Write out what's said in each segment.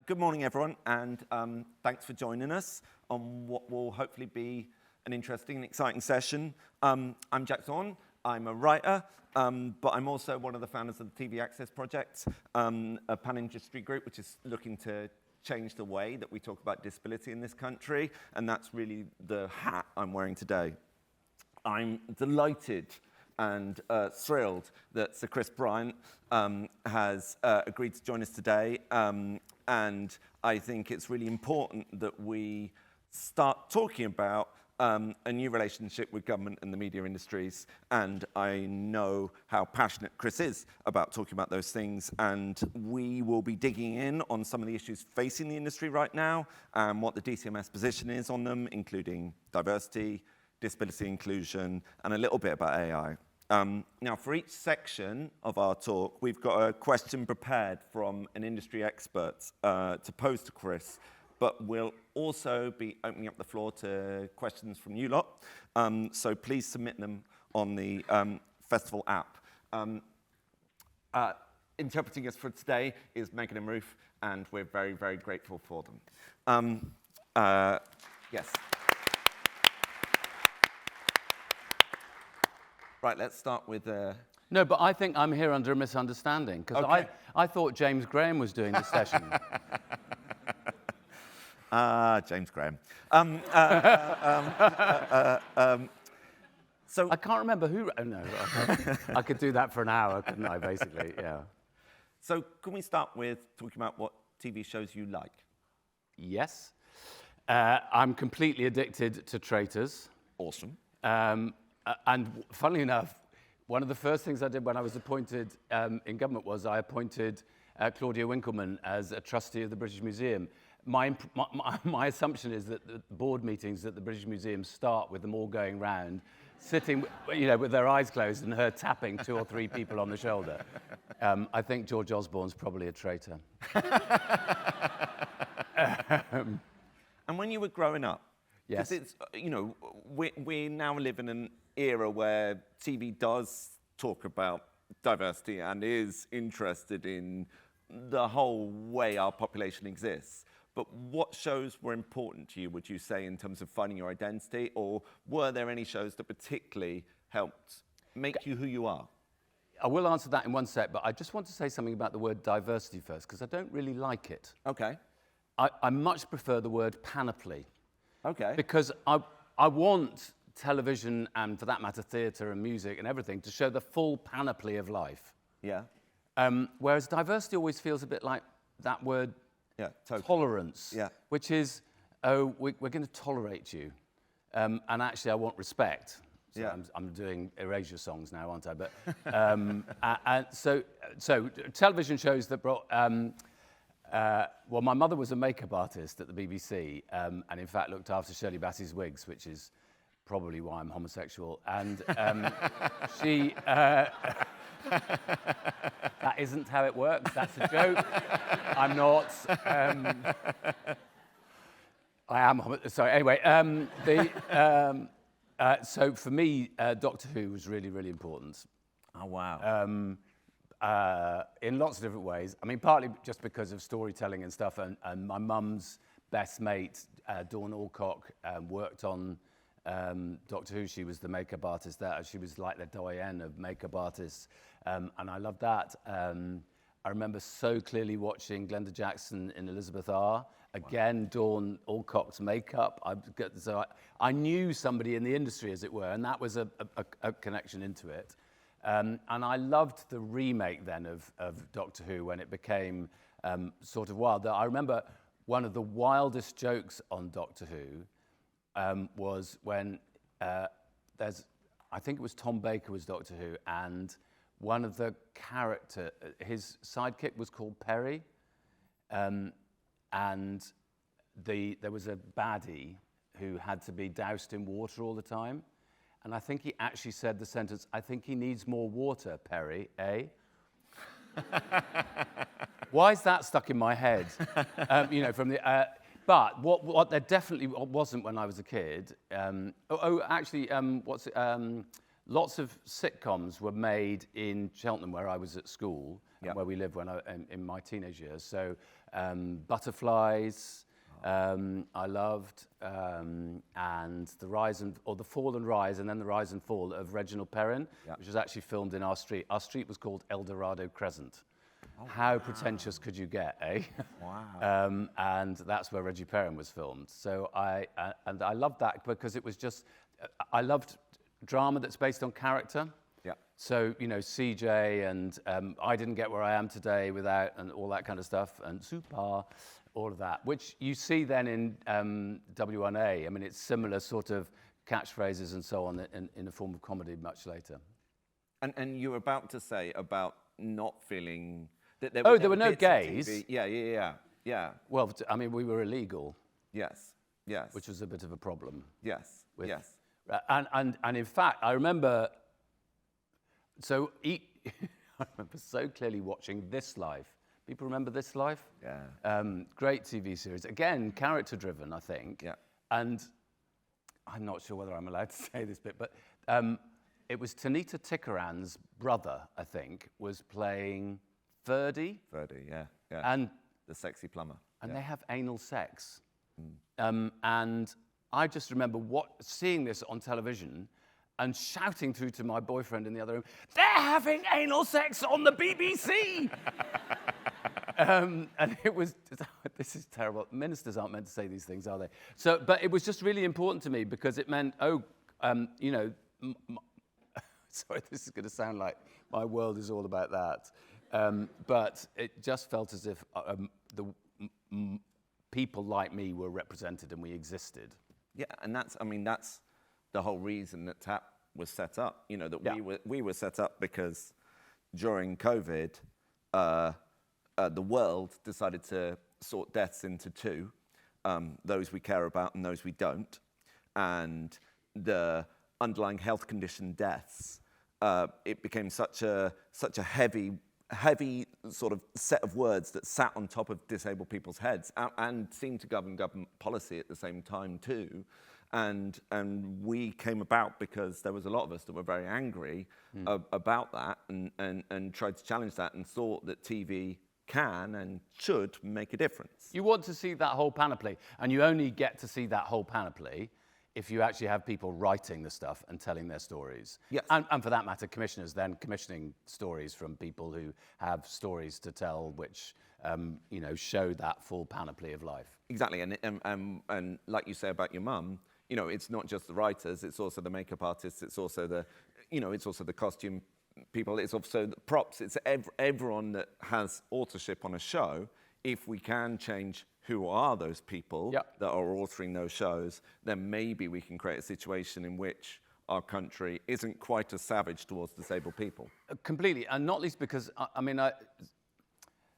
Good morning, everyone, and thanks for joining us on what will hopefully be an interesting and exciting session. I'm Jack Thorne. I'm a writer, but I'm also one of the founders of the TV Access Project, a pan-industry group which is looking to change the way that we talk about disability in this country, and that's really the hat I'm wearing today. I'm delighted and thrilled that Sir Chris Bryant has agreed to join us today. And I think it's really important that we start talking about a new relationship with government and the media industries. And I know how passionate Chris is about talking about those things. And we will be digging in on some of the issues facing the industry right now and what the DCMS position is on them, including diversity, disability inclusion, and a little bit about AI. Now, for each section of our talk, we've got a question prepared from an industry expert to pose to Chris, but we'll also be opening up the floor to questions from you lot. So please submit them on the festival app. Interpreting us for today is Megan and Ruth, and we're very, very grateful for them. Yes. Right, let's start with... No, but I think I'm here under a misunderstanding, because Okay. I thought James Graham was doing the session. James Graham. I can't remember who... Oh, no, I could do that for an hour, couldn't I, basically, yeah. So can we start with talking about what TV shows you like? Yes. I'm completely addicted to Traitors. Awesome. And funnily enough, one of the first things I did when I was appointed in government was I appointed Claudia Winkleman as a trustee of the British Museum. My assumption is that the board meetings at the British Museum start with them all going round, sitting, with their eyes closed and her tapping 2 or 3 people on the shoulder. I think George Osborne's probably a traitor. And when you were growing up, yes, it's, we now live in an era where TV does talk about diversity and is interested in the whole way our population exists. But what shows were important to you, would you say, in terms of finding your identity? Or were there any shows that particularly helped make you who you are? I will answer that in one sec, but I just want to say something about the word diversity first, because I don't really like it. Okay. I much prefer the word panoply. Okay. Because I want television and, for that matter, theatre and music and everything to show the full panoply of life. Yeah. Whereas diversity always feels a bit like that word, yeah, totally. tolerance, yeah. which is, oh, we're going to tolerate you. And actually, I want respect. So yeah. I'm doing Erasure songs now, aren't I? But and so television shows that brought... well, my mother was a makeup artist at the BBC, and in fact looked after Shirley Bassey's wigs, which is probably why I'm homosexual. And she... that isn't how it works. That's a joke. I'm not. I am. Sorry. Anyway, so for me, Doctor Who was really, really important. Oh wow. In lots of different ways. I mean, partly just because of storytelling and stuff, and my mum's best mate, Dawn Alcock, worked on Doctor Who. She was the makeup artist there. She was like the doyenne of makeup artists, and I loved that. I remember so clearly watching Glenda Jackson in Elizabeth R. Again, Dawn Alcock's makeup. So I knew somebody in the industry, as it were, and that was a connection into it. And I loved the remake then of Doctor Who when it became sort of wild. I remember one of the wildest jokes on Doctor Who was when I think it was Tom Baker was Doctor Who, and one of the his sidekick was called Perry, and there was a baddie who had to be doused in water all the time. And I think he actually said the sentence, "I think he needs more water, Perry, eh?" Why is that stuck in my head? From the... but what there definitely wasn't when I was a kid... lots of sitcoms were made in Cheltenham, where I was at school, where we lived when in my teenage years. So Butterflies, I loved, and the Fall and Rise, and then the Rise and Fall of Reginald Perrin, which was actually filmed in our street. Our street was called El Dorado Crescent. How pretentious could you get, eh? Wow. And that's where Reggie Perrin was filmed. So I loved that because it was just, I loved drama that's based on character. Yeah. So, you know, CJ and I Didn't Get Where I Am Today Without, and all that kind of stuff, and Super, all of that, which you see then in W1A. I mean, it's similar sort of catchphrases and so on in the form of comedy much later. And you were about to say about not feeling that there were no gays. Yeah. Well, I mean, we were illegal. Yes. Which was a bit of a problem. Yes. And in fact, I remember. So I remember so clearly watching This Life. People remember This Life? Yeah. Great TV series. Again, character-driven, I think. Yeah. And I'm not sure whether I'm allowed to say this bit, but it was Tanita Tikaran's brother, I think, was playing Ferdy. Yeah. And the sexy plumber. And they have anal sex. And I just remember seeing this on television and shouting through to my boyfriend in the other room, "They're having anal sex on the BBC!" And it was, this is terrible. Ministers aren't meant to say these things, are they? So, but it was just really important to me because it meant, you know, sorry, this is going to sound like my world is all about that. But it just felt as if people like me were represented and we existed. Yeah, and that's the whole reason that TAP was set up. You know, that we were set up because during COVID, the world decided to sort deaths into two, those we care about and those we don't. And the underlying health condition deaths, it became such a heavy sort of set of words that sat on top of disabled people's heads and seemed to govern government policy at the same time too. And we came about because there was a lot of us that were very angry about that and tried to challenge that and thought that TV can and should make a difference. You want to see that whole panoply, and you only get to see that whole panoply if you actually have people writing the stuff and telling their stories. Yes. And for that matter, commissioners then commissioning stories from people who have stories to tell which, you know, show that full panoply of life. Exactly, and like you say about your mum, you know, it's not just the writers, it's also the makeup artists, it's also the costume people, it's also the props, it's everyone that has authorship on a show. If we can change who are those people that are authoring those shows, then maybe we can create a situation in which our country isn't quite as savage towards disabled people. Completely, and not least because,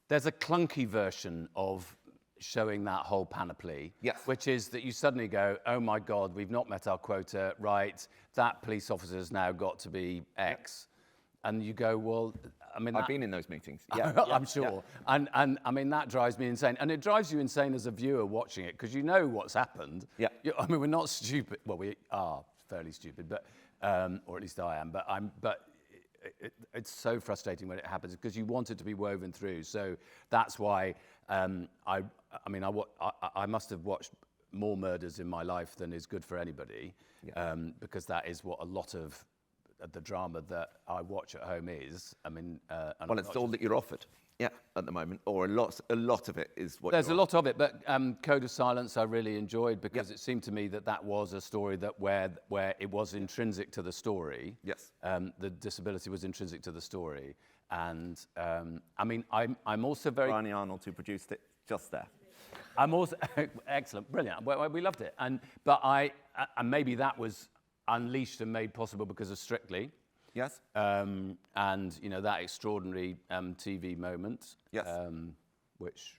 there's a clunky version of showing that whole panoply, which is that you suddenly go, oh my God, we've not met our quota, right, that police officer's now got to be X. And you go, well, I mean... I've been in those meetings, I'm sure. Yeah. And I mean, that drives me insane. And it drives you insane as a viewer watching it, because you know what's happened. Yeah. I mean, we're not stupid. Well, we are fairly stupid, but or at least I am. But it's so frustrating when it happens, because you want it to be woven through. So that's why I must have watched more murders in my life than is good for anybody, because that is what a lot of the drama that I watch at home is. I mean, well, it's all that you're offered, at the moment, or a lot of it is what. There's a lot of it, but Code of Silence I really enjoyed, because it seemed to me that was a story that where it was intrinsic to the story. Yes. The disability was intrinsic to the story, and I mean, I'm also very. Bryony Arnold, who produced it, just there. I'm also excellent, brilliant. We loved it, and maybe that was unleashed and made possible because of Strictly. Yes. And you know, that extraordinary TV moment. Yes. Which,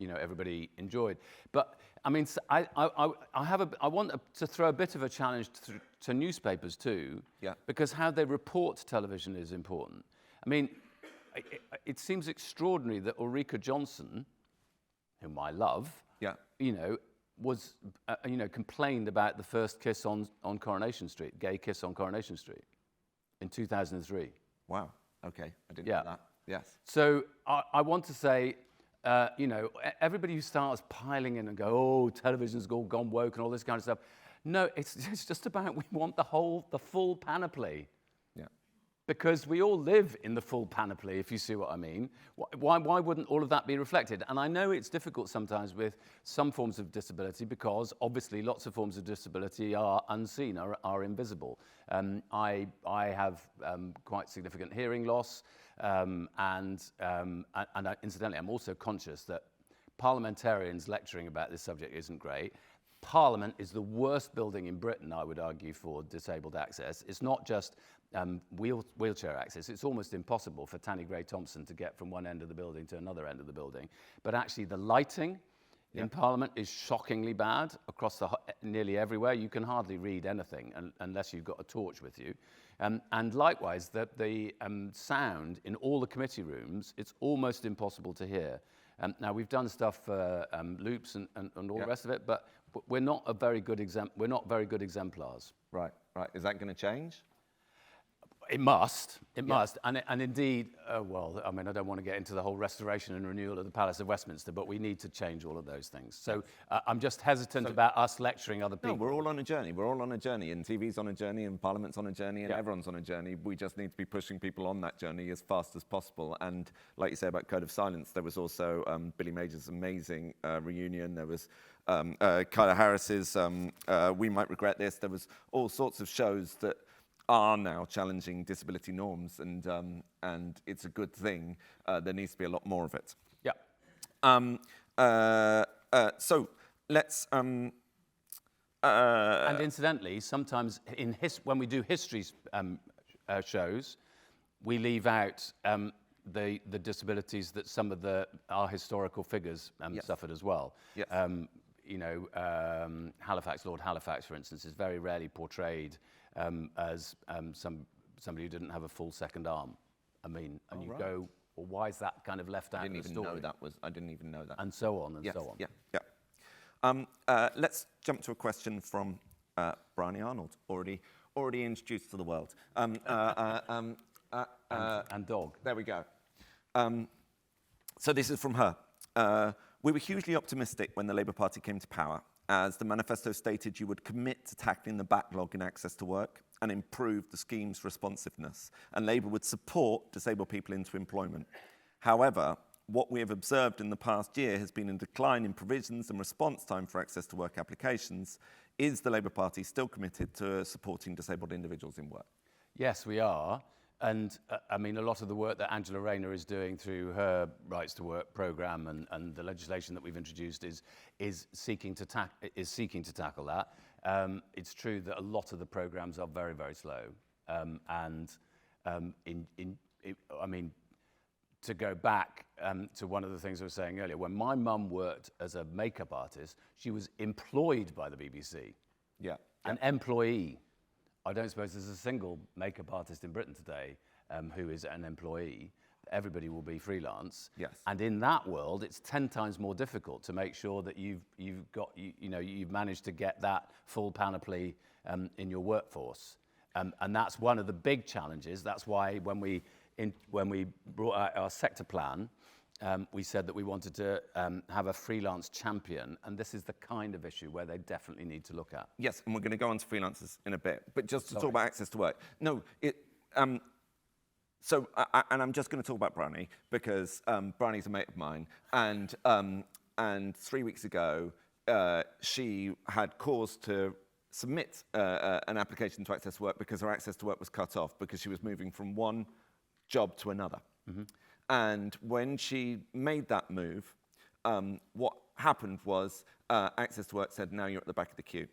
you know, everybody enjoyed. But I mean, I want to throw a bit of a challenge to newspapers too. Yeah. Because how they report television is important. I mean, it seems extraordinary that Ulrika Johnson, whom I love, you know, was, complained about the first kiss on Coronation Street, gay kiss on Coronation Street, in 2003. Wow. Okay, I didn't know that. Yes. So I want to say, everybody who starts piling in and go, oh, television's all gone woke and all this kind of stuff. No, it's just about we want the full panoply. Yeah. Because we all live in the full panoply, if you see what I mean. Why wouldn't all of that be reflected? And I know it's difficult sometimes with some forms of disability because obviously lots of forms of disability are unseen, are invisible. I have quite significant hearing loss, and incidentally, I'm also conscious that parliamentarians lecturing about this subject isn't great. Parliament is the worst building in Britain, I would argue, for disabled access. It's not just wheelchair access. It's almost impossible for Tanny Gray-Thompson to get from one end of the building to another end of the building. But actually the lighting in Parliament is shockingly bad across nearly everywhere. You can hardly read anything unless you've got a torch with you. And likewise, the sound in all the committee rooms, it's almost impossible to hear. Now, we've done stuff for loops and all the rest of it, but we're not very good exemplars. Right, right. Is that going to change? It must. It must. And indeed, well, I mean, I don't want to get into the whole restoration and renewal of the Palace of Westminster, but we need to change all of those things. So I'm just hesitant about us lecturing other people. No, we're all on a journey. We're all on a journey, and TV's on a journey, and Parliament's on a journey, and everyone's on a journey. We just need to be pushing people on that journey as fast as possible. And like you say about Code of Silence, there was also Billy Major's amazing reunion. There was Kyla Harris's We Might Regret This. There was all sorts of shows that are now challenging disability norms, and it's a good thing. There needs to be a lot more of it. Yeah. So let's. And incidentally, sometimes when we do history shows, we leave out the disabilities that some of our historical figures suffered as well. Yes. Lord Halifax, for instance, is very rarely portrayed as somebody who didn't have a full second arm. I mean, and you go, well, why is that kind of left out of the story? I didn't even know that. And so on, and so on. Yeah. Let's jump to a question from Bryony Arnold, already introduced to the world. And dog. There we go. So this is from her. We were hugely optimistic when the Labour Party came to power, as the manifesto stated you would commit to tackling the backlog in access to work and improve the scheme's responsiveness, and Labour would support disabled people into employment. However, what we have observed in the past year has been a decline in provisions and response time for access to work applications. Is the Labour Party still committed to supporting disabled individuals in work? Yes, we are. And I mean, a lot of the work that Angela Rayner is doing through her Rights to Work programme and the legislation that we've introduced is seeking to tackle that. It's true that a lot of the programmes are very, very slow. I mean, to go back to one of the things I was saying earlier, when my mum worked as a makeup artist, she was employed by the BBC. Yeah. An employee. I don't suppose there's a single makeup artist in Britain today who is an employee. Everybody will be freelance. Yes. And in that world, it's 10 times more difficult to make sure that you've managed to get that full panoply in your workforce. And that's one of the big challenges. That's why when we brought out our sector plan, we said that we wanted to have a freelance champion, and this is the kind of issue where they definitely need to look at. Yes, and we're going to go on to freelancers in a bit, but just to talk about access to work. No, and I'm just going to talk about Bryony because Bryony's a mate of mine, and 3 weeks ago she had cause to submit an application to access to work because her access to work was cut off because she was moving from one job to another. Mm-hmm. And when she made that move, what happened was Access to Work said, now you're at the back of the queue.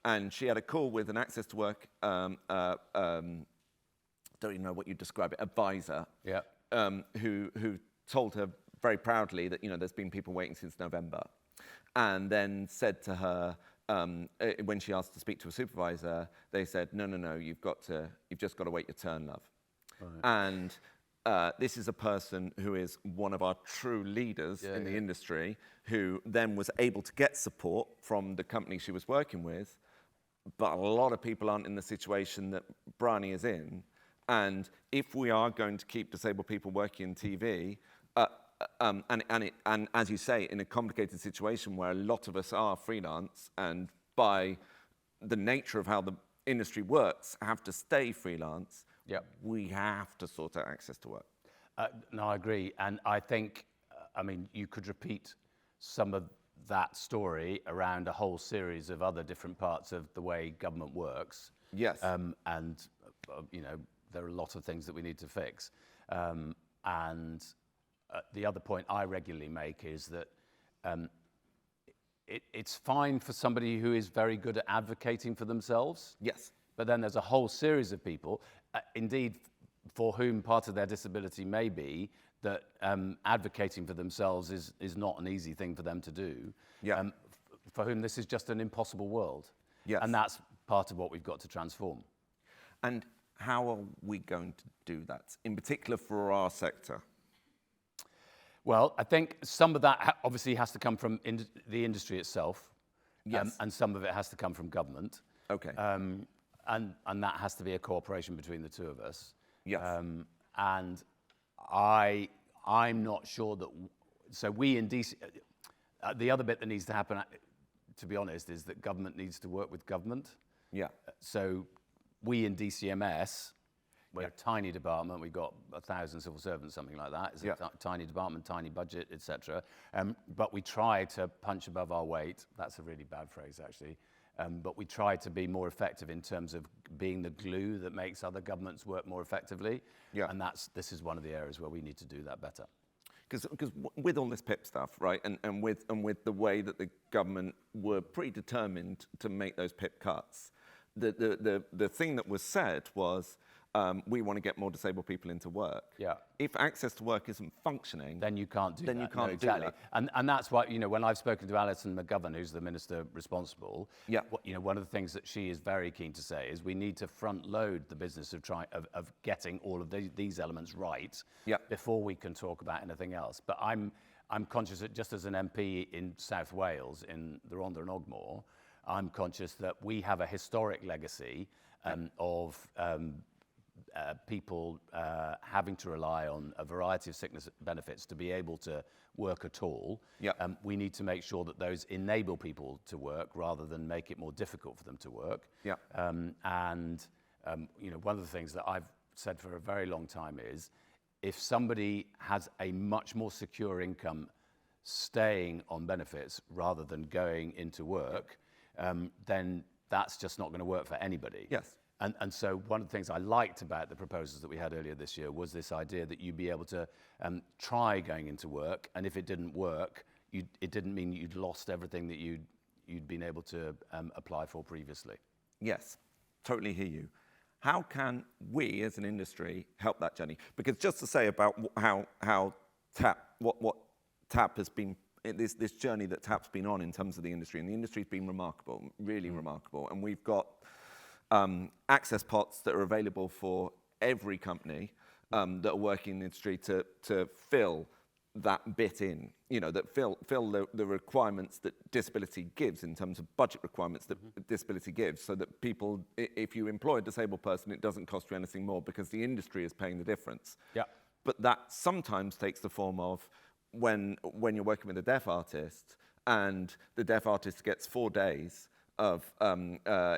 And she had a call with an Access to Work, don't even know what you'd describe it, advisor, who told her very proudly that, there's been people waiting since November. And then said to her, when she asked to speak to a supervisor, they said, no, you've just got to wait your turn, love. Right. And this is a person who is one of our true leaders in the industry, who then was able to get support from the company she was working with. But a lot of people aren't in the situation that Bryony is in. And if we are going to keep disabled people working in TV, and as you say, in a complicated situation where a lot of us are freelance, and by the nature of how the industry works, have to stay freelance, we have to sort out access to work. No, I agree. And I think, you could repeat some of that story around a whole series of other different parts of the way government works. Yes. There are a lot of things that we need to fix. The other point I regularly make is that it's fine for somebody who is very good at advocating for themselves. Yes. But then there's a whole series of people, indeed, for whom part of their disability may be that advocating for themselves is not an easy thing for them to do. Yeah. For whom this is just an impossible world. Yes. And that's part of what we've got to transform. And how are we going to do that, in particular for our sector? Well, I think some of that obviously has to come from the industry itself. Yes. And some of it has to come from government. Okay. And that has to be a cooperation between the two of us. Yes. And I'm not sure that. So we in DC, the other bit that needs to happen, to be honest, is that government needs to work with government. Yeah. So we in DCMS, we're a tiny department. We've got 1,000 civil servants, something like that. It's a tiny department, tiny budget, etc. But we try to punch above our weight. That's a really bad phrase, actually. But we try to be more effective in terms of being the glue that makes other governments work more effectively. Yeah. And this is one of the areas where we need to do that better. Because with all this PIP stuff, right, and with the way that the government were pretty determined to make those PIP cuts, the thing that was said was, we want to get more disabled people into work. Yeah. If access to work isn't functioning, then you can't do that. Then you can't do exactly. that. And that's why, when I've spoken to Alison McGovern, who's the minister responsible, one of the things that she is very keen to say is we need to front load the business of getting all of these elements right before we can talk about anything else. But I'm conscious that just as an MP in South Wales, in the Rhondda and Ogmore, I'm conscious that we have a historic legacy of people having to rely on a variety of sickness benefits to be able to work at all. We need to make sure that those enable people to work rather than make it more difficult for them to work. One of the things that I've said for a very long time is if somebody has a much more secure income staying on benefits rather than going into work, then that's just not going to work for anybody. Yes. And so one of the things I liked about the proposals that we had earlier this year was this idea that you'd be able to try going into work, and if it didn't work, it didn't mean you'd lost everything that you'd been able to apply for previously. Yes, totally hear you. How can we as an industry help that journey? Because just to say about how what TAP has been, this journey that TAP's been on in terms of the industry, and the industry's been remarkable, really remarkable, and we've got access pots that are available for every company that are working in the industry to fill that bit in, that fill the requirements that disability gives in terms of budget requirements that disability gives, so that people, if you employ a disabled person, it doesn't cost you anything more because the industry is paying the difference. Yeah. But that sometimes takes the form of when you're working with a deaf artist and the deaf artist gets 4 days of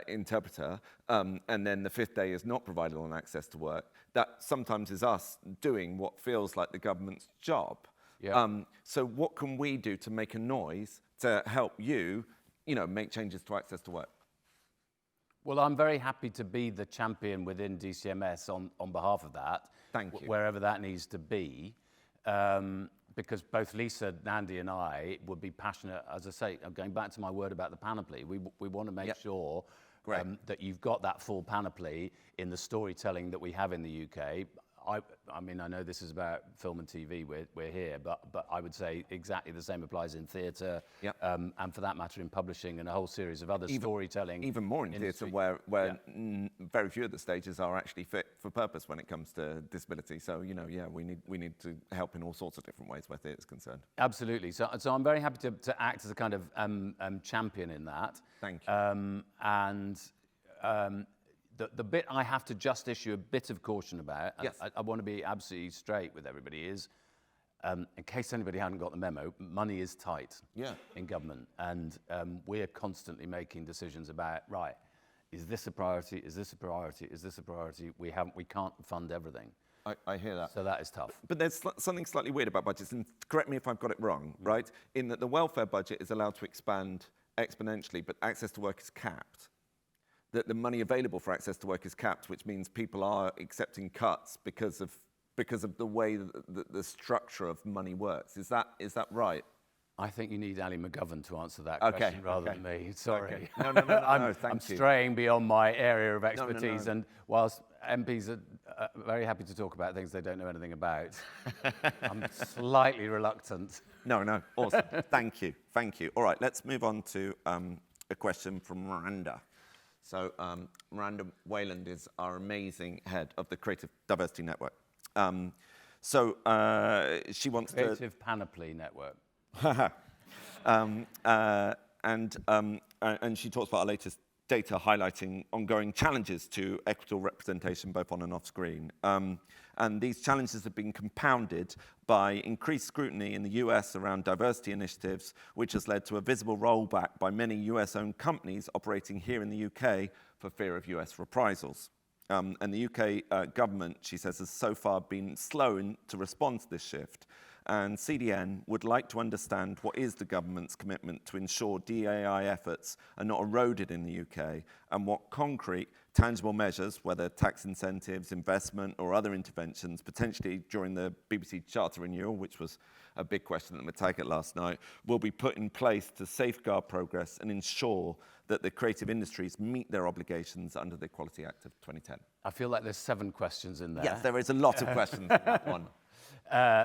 interpreter, and then the 5th day is not provided on access to work, that sometimes is us doing what feels like the government's job. Yeah. So what can we do to make a noise to help you, make changes to access to work? Well, I'm very happy to be the champion within DCMS on behalf of that. Thank you. Wherever that needs to be. Because both Lisa, Nandi and I would be passionate, as I say, going back to my word about the panoply, we want to make sure that you've got that full panoply in the storytelling that we have in the UK. I mean, I know this is about film and TV, we're here, but I would say exactly the same applies in theatre, and for that matter in publishing and a whole series of other storytelling. Even more in theatre, where very few of the stages are actually fit for purpose when it comes to disability. So, we need to help in all sorts of different ways where theatre is concerned. Absolutely. So I'm very happy to act as a kind of champion in that. Thank you. the bit I have to just issue a bit of caution about, and Yes. I want to be absolutely straight with everybody, is in case anybody hadn't got the memo, money is tight in government, and we're constantly making decisions about, right, is this a priority, is this a priority, is this a priority? We can't fund everything. I hear that. So that is tough. But there's something slightly weird about budgets, and correct me if I've got it wrong, right? In that the welfare budget is allowed to expand exponentially, but access to work is capped. That the money available for access to work is capped, which means people are accepting cuts because of the way that the structure of money works. Is that right? I think you need Ali McGovern to answer that question rather than me. Sorry. Okay. No, thank you. I'm straying beyond my area of expertise, No. and whilst MPs are very happy to talk about things they don't know anything about, I'm slightly reluctant. No, awesome. Thank you. All right, let's move on to a question from Miranda. So Miranda Wayland is our amazing head of the Creative Diversity Network. She wants Creative Panoply Network. and she talks about our latest data highlighting ongoing challenges to equitable representation both on and off screen. And these challenges have been compounded by increased scrutiny in the US around diversity initiatives, which has led to a visible rollback by many US-owned companies operating here in the UK for fear of US reprisals. And the UK government, she says, has so far been slow to respond to this shift. And CDN would like to understand what is the government's commitment to ensure DAI efforts are not eroded in the UK, and what concrete, tangible measures, whether tax incentives, investment, or other interventions, potentially during the BBC Charter renewal, which was a big question at MacTaggart last night, will be put in place to safeguard progress and ensure that the creative industries meet their obligations under the Equality Act of 2010. I feel like there's 7 questions in there. Yes, there is a lot of questions in that one.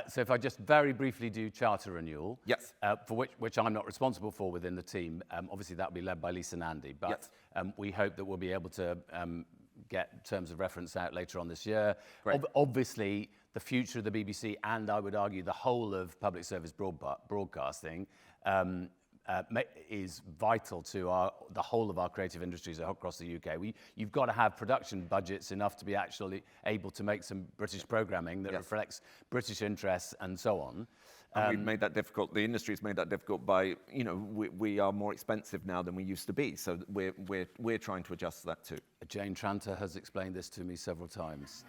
So if I just very briefly do charter renewal, Yes. For which I'm not responsible for within the team. Obviously, that will be led by Lisa Nandy, but Yes. We hope that we'll be able to get terms of reference out later on this year. Great. Obviously, the future of the BBC, and I would argue the whole of public service broadcasting, is vital to the whole of our creative industries across the UK. You've got to have production budgets enough to be actually able to make some British programming that reflects British interests and so on. And we've made that difficult. The industry's made that difficult by, we are more expensive now than we used to be. So we're trying to adjust to that too. Jane Tranter has explained this to me several times.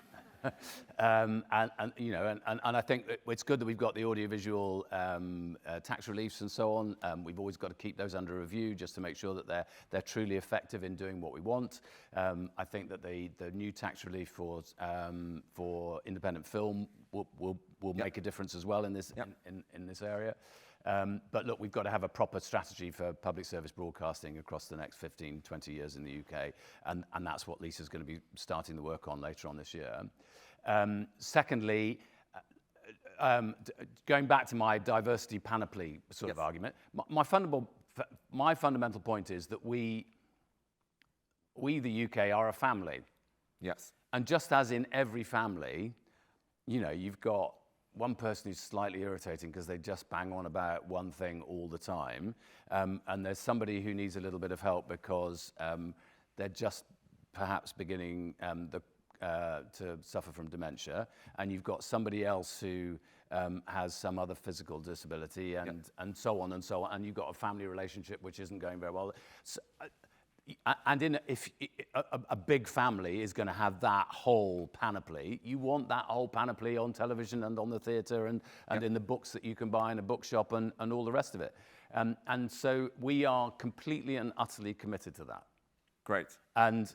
And I think it's good that we've got the audiovisual tax reliefs and so on. We've always got to keep those under review just to make sure that they're truly effective in doing what we want. I think that the new tax relief for independent film will make a difference as well in this in this area. But look, we've got to have a proper strategy for public service broadcasting across the next 15, 20 years in the UK, and that's what Lisa's going to be starting the work on later on this year. Secondly, going back to my diversity panoply sort of argument, my fundamental point is that we, the UK, are a family. Yes. And just as in every family, you've got one person who's slightly irritating because they just bang on about one thing all the time, and there's somebody who needs a little bit of help because they're just perhaps beginning to suffer from dementia, and you've got somebody else who has some other physical disability, and so on and so on, and you've got a family relationship which isn't going very well. So, and if a big family is going to have that whole panoply, you want that whole panoply on television and on the theatre and in the books that you can buy in a bookshop and all the rest of it. And so we are completely and utterly committed to that. Great. And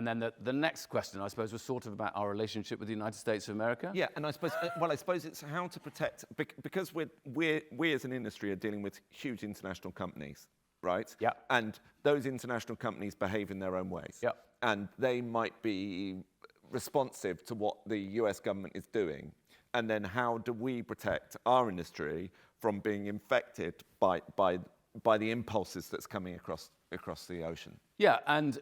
then the next question, I suppose, was sort of about our relationship with the United States of America. Yeah, and I suppose it's how to protect, because we as an industry are dealing with huge international companies, right? Yeah. And those international companies behave in their own ways. Yeah. And they might be responsive to what the US government is doing. And then how do we protect our industry from being infected by the impulses that's coming across the ocean? Yeah, and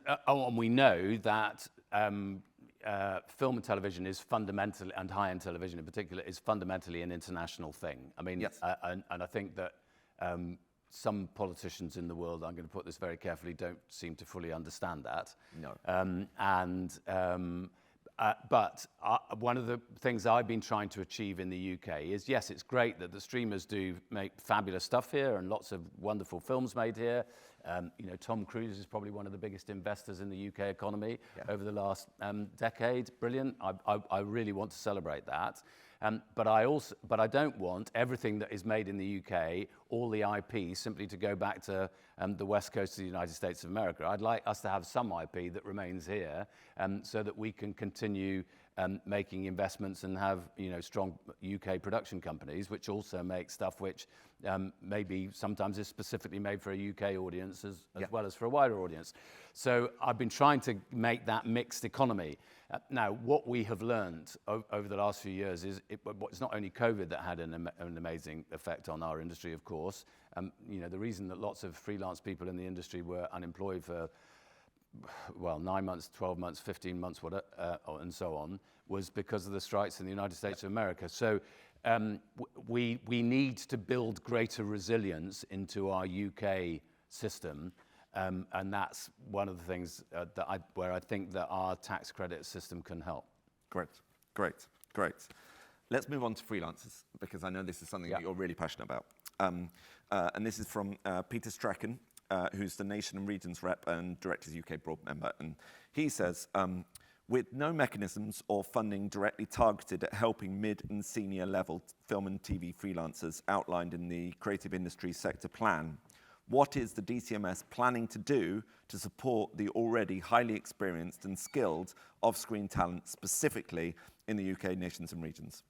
we know that film and television is fundamentally, and high-end television in particular, is fundamentally an international thing. I mean, yes. And I think that some politicians in the world, I'm going to put this very carefully, don't seem to fully understand that. No. But one of the things I've been trying to achieve in the UK is, yes, it's great that the streamers do make fabulous stuff here and lots of wonderful films made here. Tom Cruise is probably one of the biggest investors in the UK economy over the last decade. Brilliant. I really want to celebrate that. But I don't want everything that is made in the UK, all the IP, simply to go back to the west coast of the United States of America. I'd like us to have some IP that remains here, so that we can continue making investments and have strong UK production companies, which also make stuff which maybe sometimes is specifically made for a UK audience as well as for a wider audience. So I've been trying to make that mixed economy. Now, what we have learned over the last few years is it's not only COVID that had an amazing effect on our industry, of course. The reason that lots of freelance people in the industry were unemployed for 9 months, 12 months, 15 months, and so on, was because of the strikes in the United States of America. So we need to build greater resilience into our UK system. And that's one of the things where I think that our tax credit system can help. Great. Let's move on to freelancers, because I know this is something that you're really passionate about. And this is from Peter Strachan, who's the Nation and Regions rep and Directors UK Broad member. And he says, with no mechanisms or funding directly targeted at helping mid and senior level film and TV freelancers outlined in the creative industry sector plan, what is the DCMS planning to do to support the already highly experienced and skilled off-screen talent, specifically in the UK nations and regions?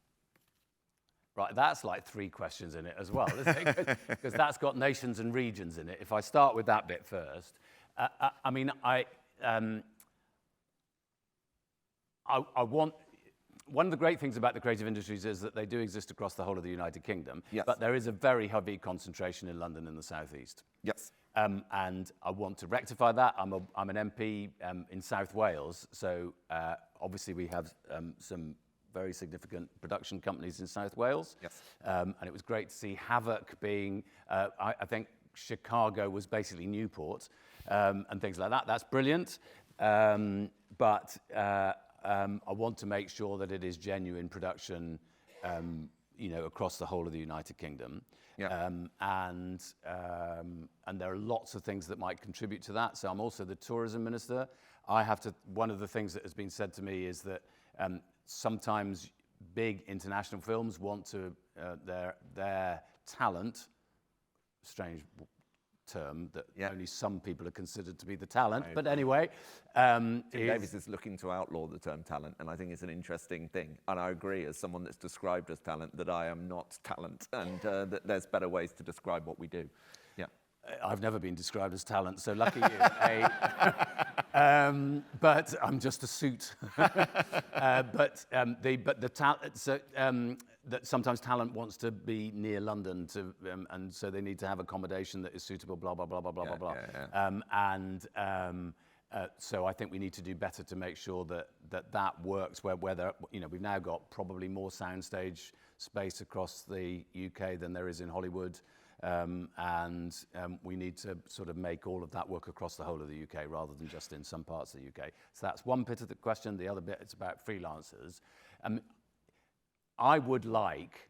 Right, that's like 3 questions in it as well, isn't it? Because that's got nations and regions in it. If I start with that bit first, I want... One of the great things about the creative industries is that they do exist across the whole of the United Kingdom, but there is a very heavy concentration in London and the South East. Yes. And I want to rectify that. I'm an MP in South Wales, so obviously we have some very significant production companies in South Wales. Yes. And it was great to see Havoc being, I think Chicago was basically Newport, and things like that. That's brilliant. But I want to make sure that it is genuine production, across the whole of the United Kingdom. Yeah. And there are lots of things that might contribute to that. So I'm also the tourism minister. One of the things that has been said to me is that sometimes big international films want to, their talent, strange term that only some people are considered to be the talent, but anyway. Tim Davies is looking to outlaw the term talent, and I think it's an interesting thing. And I agree, as someone that's described as talent, that I am not talent, and that there's better ways to describe what we do. Yeah. I've never been described as talent, so lucky you. But I'm just a suit. That sometimes talent wants to be near London, and so they need to have accommodation that is suitable. Blah blah blah blah blah blah blah. So I think we need to do better to make sure that works. Where we've now got probably more soundstage space across the UK than there is in Hollywood. And we need to sort of make all of that work across the whole of the UK rather than just in some parts of the UK. So that's one bit of the question. The other bit is about freelancers. I would like,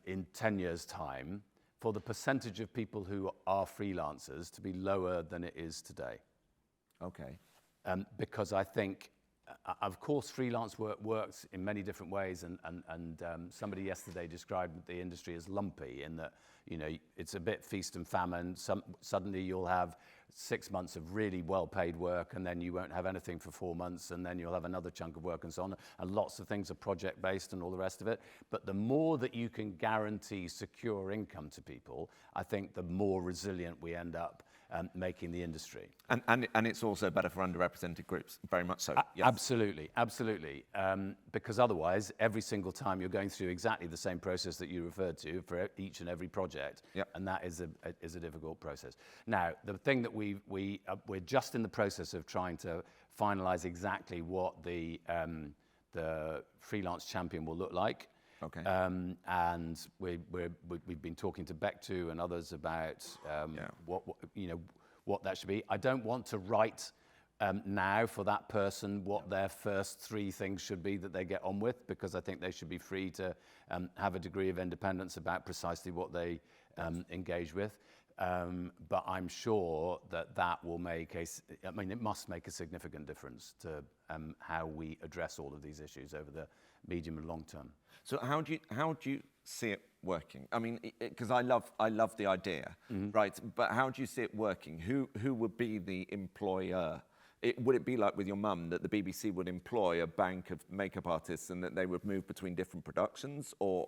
in 10 years' time, for the percentage of people who are freelancers to be lower than it is today. Okay. Because I think, of course, freelance work works in many different ways, and somebody yesterday described the industry as lumpy in that, it's a bit feast and famine. Suddenly you'll have 6 months of really well-paid work, and then you won't have anything for 4 months, and then you'll have another chunk of work and so on. And lots of things are project-based and all the rest of it. But the more that you can guarantee secure income to people, I think the more resilient we end up making the industry. And it's also better for underrepresented groups, very much so. Yes. Absolutely. Because otherwise, every single time you're going through exactly the same process that you referred to for each and every project, and that is a difficult process. Now, the thing that we're just in the process of trying to finalise exactly what the freelance champion will look like. Okay. And we've been talking to Bectu and others about what that should be. I don't want to write now for that person what their first 3 things should be that they get on with, because I think they should be free to have a degree of independence about precisely what they engage with. But I'm sure that will it must make a significant difference to how we address all of these issues over the medium and long term. So how do you see it working? I mean, because I love the idea, right? But how do you see it working? Who would be the employer? Would it be like with your mum, that the BBC would employ a bank of makeup artists and that they would move between different productions, or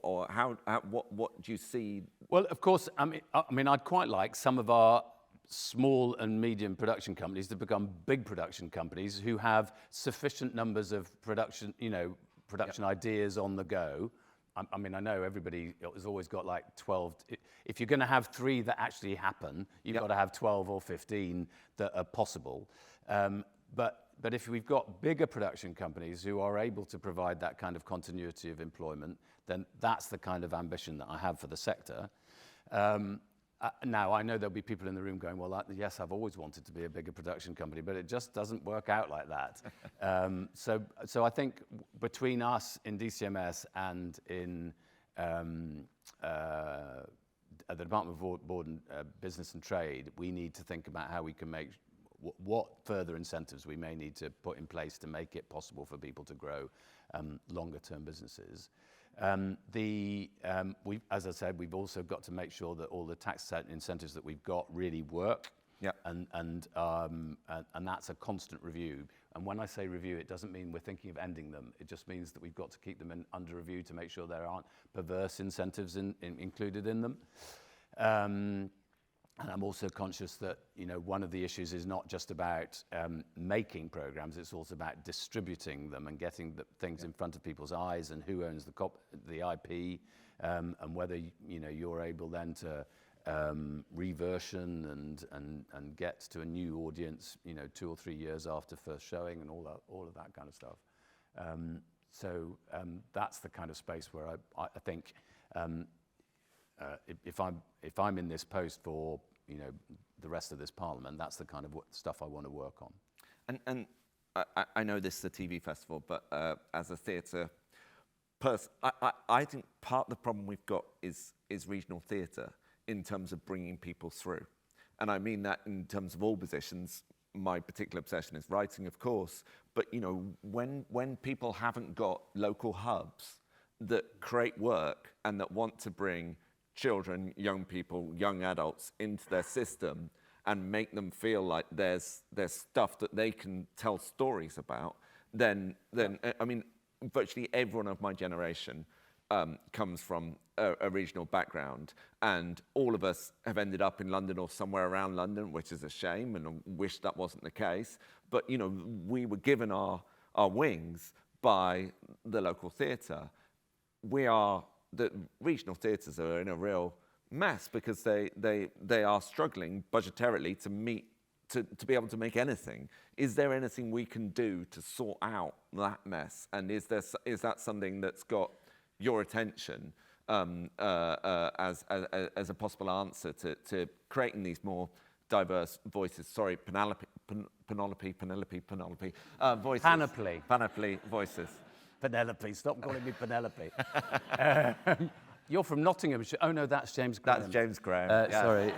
what do you see? Well, of course, I mean, I'd quite like some of our small and medium production companies to become big production companies who have sufficient numbers of production ideas on the go. I mean, I know everybody has always got like 12. If you're going to have 3 that actually happen, you've got to have 12 or 15 that are possible. But if we've got bigger production companies who are able to provide that kind of continuity of employment, then that's the kind of ambition that I have for the sector. Now, I know there'll be people in the room going, well, yes, I've always wanted to be a bigger production company, but it just doesn't work out like that. So I think between us in DCMS and in at the Department of Board and Business and Trade, we need to think about how we can make what further incentives we may need to put in place to make it possible for people to grow longer-term businesses. As I said, we've also got to make sure that all the tax incentives that we've got really work. Yeah. And that's a constant review. And when I say review, it doesn't mean we're thinking of ending them. It just means that we've got to keep them under review to make sure there aren't perverse incentives included in them. And I'm also conscious that, one of the issues is not just about making programs, it's also about distributing them and getting the things in front of people's eyes, and who owns the IP, and whether, you're able then to reversion and get to a new audience, 2 or 3 years after first showing, and all of that kind of stuff. So that's the kind of space where I think if I'm in this post for the rest of this Parliament, that's the kind of stuff I want to work on. And I know this is a TV festival, but as a theatre person, I think part of the problem we've got is regional theatre in terms of bringing people through, and I mean that in terms of all positions. My particular obsession is writing, of course, but when people haven't got local hubs that create work and that want to bring children, young people, young adults into their system and make them feel like there's stuff that they can tell stories about, then I mean, virtually everyone of my generation comes from a regional background, and all of us have ended up in London or somewhere around London, which is a shame, and I wish that wasn't the case. But we were given our wings by the local theatre. The regional theatres are in a real mess because they are struggling budgetarily to be able to make anything. Is there anything we can do to sort out that mess? And is that something that's got your attention as a possible answer to creating these more diverse voices? Sorry, Penelope voices. Panoply voices. Penelope, stop calling me Penelope. You're from Nottinghamshire. Oh no, that's James Graham. That's James Graham. Yes, sorry.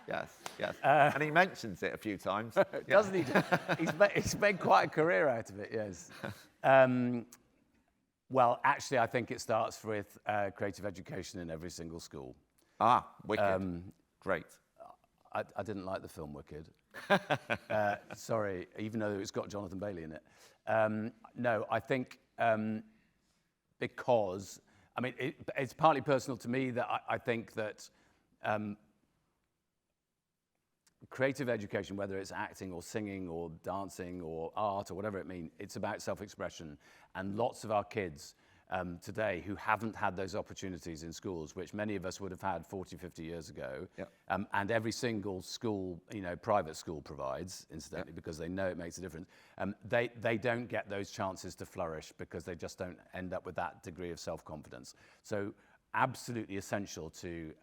Yes. And he mentions it a few times. Doesn't he? He's made quite a career out of it, yes. Well, actually, I think it starts with creative education in every single school. Ah, Wicked. Great. I didn't like the film Wicked. Sorry, even though it's got Jonathan Bailey in it. No, I think because, I mean, it's partly personal to me that I think that creative education, whether it's acting or singing or dancing or art or whatever it means, it's about self-expression. And lots of our kids today who haven't had those opportunities in schools, which many of us would have had 40, 50 years ago. Yep. And every single school, private school provides, incidentally, Yep. because they know it makes a difference. They don't get those chances to flourish because they just don't end up with that degree of self-confidence. So absolutely essential to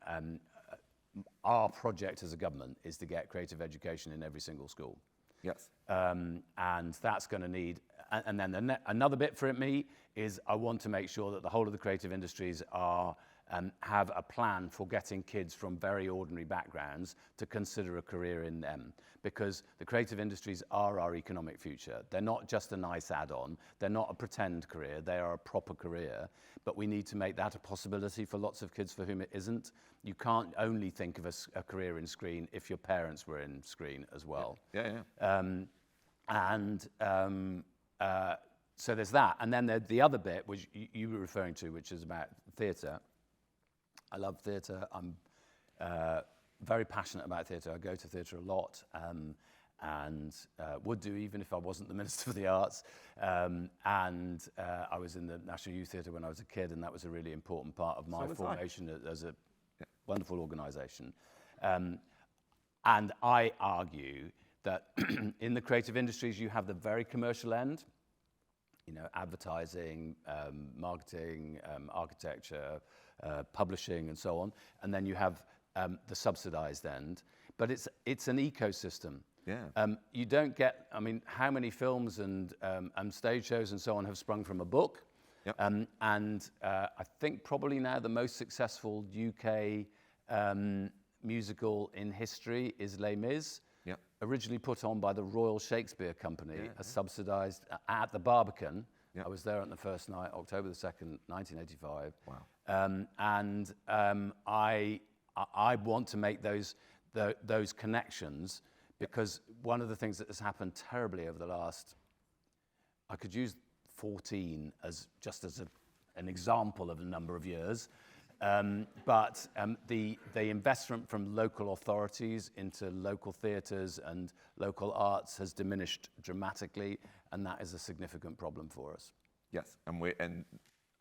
our project as a government is to get creative education in every single school. Yes. And that's going to need, and then another bit for me is I want to make sure that the whole of the creative industries have a plan for getting kids from very ordinary backgrounds to consider a career in them, because the creative industries are our economic future. They're not just a nice add-on. They're not a pretend career. They are a proper career, but we need to make that a possibility for lots of kids for whom it isn't. You can't only think of a career in screen if your parents were in screen as well. Yeah. So there's that. And then the other bit, which you were referring to, which is about theatre. I love theatre. I'm very passionate about theatre. I go to theatre a lot and would do even if I wasn't the Minister for the Arts. I was in the National Youth Theatre when I was a kid, and that was a really important part of my formation as a wonderful organisation. And I argue that in the creative industries, you have the very commercial end, advertising, marketing, architecture, publishing, and so on. And then you have the subsidized end. But it's an ecosystem. Yeah. You don't get, how many films and stage shows and so on have sprung from a book? Yep. I think probably now the most successful UK musical in history is Les Mis. Yep. Originally put on by the Royal Shakespeare Company, subsidised at the Barbican. Yep. I was there on the first night, October the 2nd, 1985. Wow. I want to make those connections, because one of the things that has happened terribly over the last, I could use 14 as an example of a number of years, but the investment from local authorities into local theatres and local arts has diminished dramatically, and that is a significant problem for us. Yes, and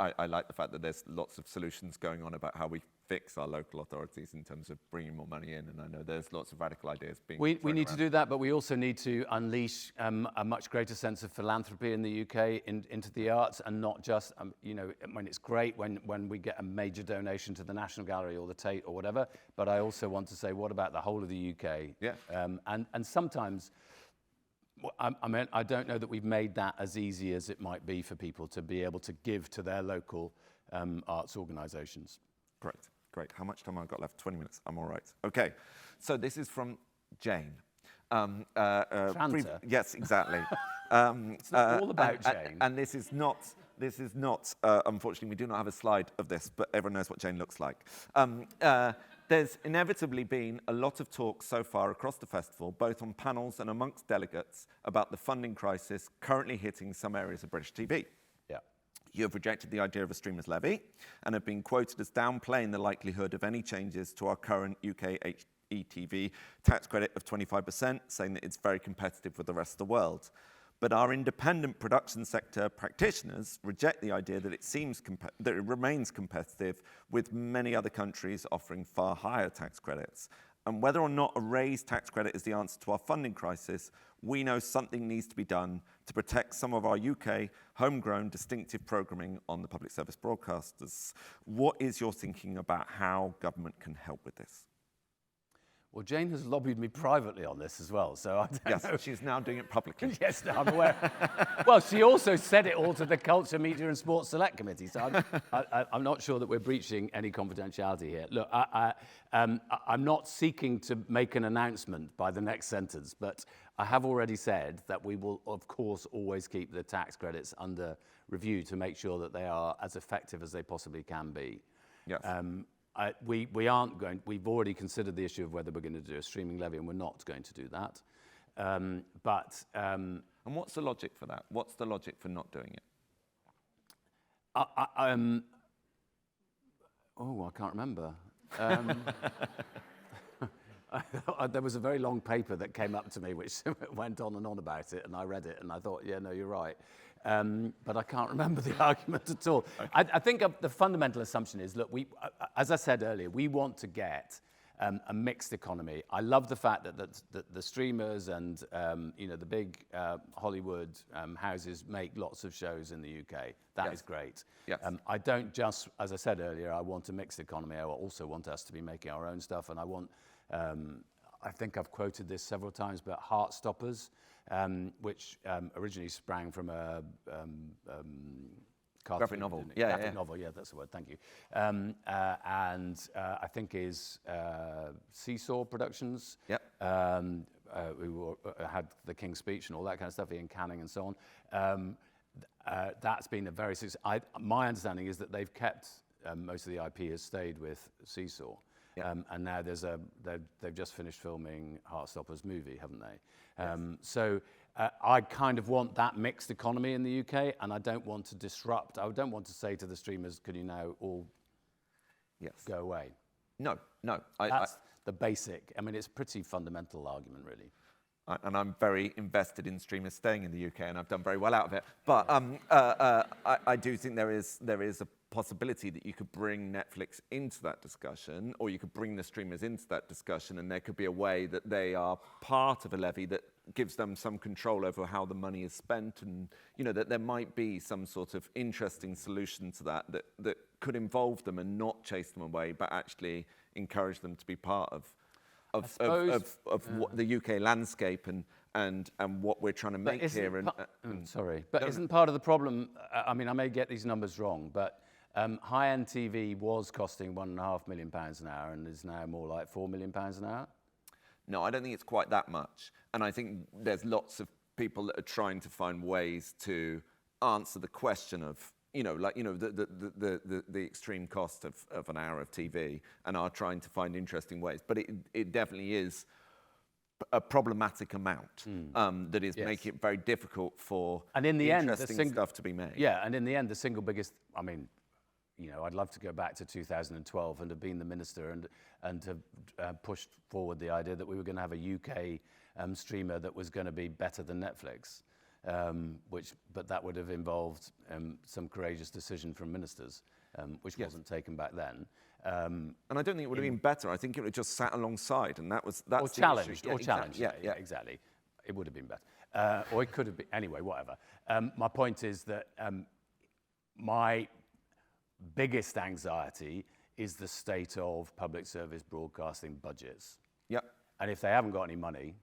I like the fact that there's lots of solutions going on about how we fix our local authorities in terms of bringing more money in, and I know there's lots of radical ideas being We thrown need around. to do that, but we also need to unleash a much greater sense of philanthropy in the UK into the arts, and not just, it's great when we get a major donation to the National Gallery or the Tate or whatever, but I also want to say, what about the whole of the UK? Yeah. And sometimes, I don't know that we've made that as easy as it might be for people to be able to give to their local arts organisations. Great. How much time have I got left? 20 minutes. I'm all right. Okay. So this is from Jane. Tranta. Yes, exactly. It's not all about Jane. And this is not, unfortunately, we do not have a slide of this, but everyone knows what Jane looks like. There's inevitably been a lot of talk so far across the festival, both on panels and amongst delegates, about the funding crisis currently hitting some areas of British TV. Yeah. You have rejected the idea of a streamers levy and have been quoted as downplaying the likelihood of any changes to our current UK HETV tax credit of 25%, saying that it's very competitive with the rest of the world. But our independent production sector practitioners reject the idea that that it remains competitive with many other countries offering far higher tax credits. And whether or not a raised tax credit is the answer to our funding crisis, we know something needs to be done to protect some of our UK homegrown distinctive programming on the public service broadcasters. What is your thinking about how government can help with this? Well, Jane has lobbied me privately on this as well, so I don't know. Yes, she's now doing it publicly. Yes, I'm aware. Well, she also said it all to the Culture, Media and Sports Select Committee, so I'm not sure that we're breaching any confidentiality here. Look, I'm not seeking to make an announcement by the next sentence, but I have already said that we will, of course, always keep the tax credits under review to make sure that they are as effective as they possibly can be. Yes. We've already considered the issue of whether we're going to do a streaming levy, and we're not going to do that. And what's the logic for that? What's the logic for not doing it? I can't remember. There was a very long paper that came up to me which went on and on about it, and I read it, and I thought, yeah, no, you're right. but I can't remember the argument at all. Okay. I think the fundamental assumption is, look, as I said earlier, we want to get a mixed economy. I love the fact that the streamers and the big Hollywood houses make lots of shows in the UK. That is great. Yes. I don't just, as I said earlier, I want a mixed economy. I also want us to be making our own stuff, and I want. I think I've quoted this several times, but Heartstoppers, which originally sprang from a graphic novel. Graphic novel, yeah, that's the word, thank you. And I think is Seesaw Productions. Yep. We had The King's Speech and all that kind of stuff, Ian Canning and so on. That's been a very successful. My understanding is that they've kept most of the IP has stayed with Seesaw. Yeah. And now they've just finished filming Heartstoppers movie, haven't they? Yes. So I kind of want that mixed economy in the UK, and I don't want to disrupt. I don't want to say to the streamers, "Could you now all go away?" No. That's the basic. I mean, it's a pretty fundamental argument, really. And I'm very invested in streamers staying in the UK, and I've done very well out of it. But I do think there is a possibility that you could bring Netflix into that discussion, or you could bring the streamers into that discussion, and there could be a way that they are part of a levy that gives them some control over how the money is spent, and that there might be some sort of interesting solution to that could involve them and not chase them away, but actually encourage them to be part of what the UK landscape and what we're trying to make here. Isn't part of the problem? I mean, I may get these numbers wrong, but high-end TV was costing £1.5 million an hour and is now more like £4 million an hour. No, I don't think it's quite that much. And I think there's lots of people that are trying to find ways to answer the question of, the extreme cost of an hour of TV, and are trying to find interesting ways. But it definitely is a problematic amount that is making it very difficult for interesting stuff to be made. Yeah, and in the end, the single biggest, I mean, I'd love to go back to 2012 and have been the minister and have pushed forward the idea that we were going to have a UK streamer that was going to be better than Netflix, but that would have involved some courageous decision from ministers, which wasn't taken back then. And I don't think it would have been better. I think it would have just sat alongside, and that's or challenged. Exactly. Yeah, exactly. It would have been better, or it could have been. Anyway, whatever. My point is that my biggest anxiety is the state of public service broadcasting budgets. Yep. And if they haven't got any money,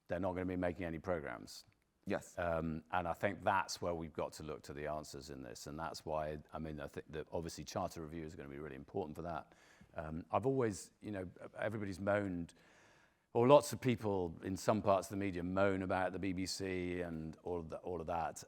they're not going to be making any programs. Yes. And I think that's where we've got to look to the answers in this. And that's why, I think that obviously charter review is going to be really important for that. I've always, everybody's moaned, or lots of people in some parts of the media moan about the BBC and all of that.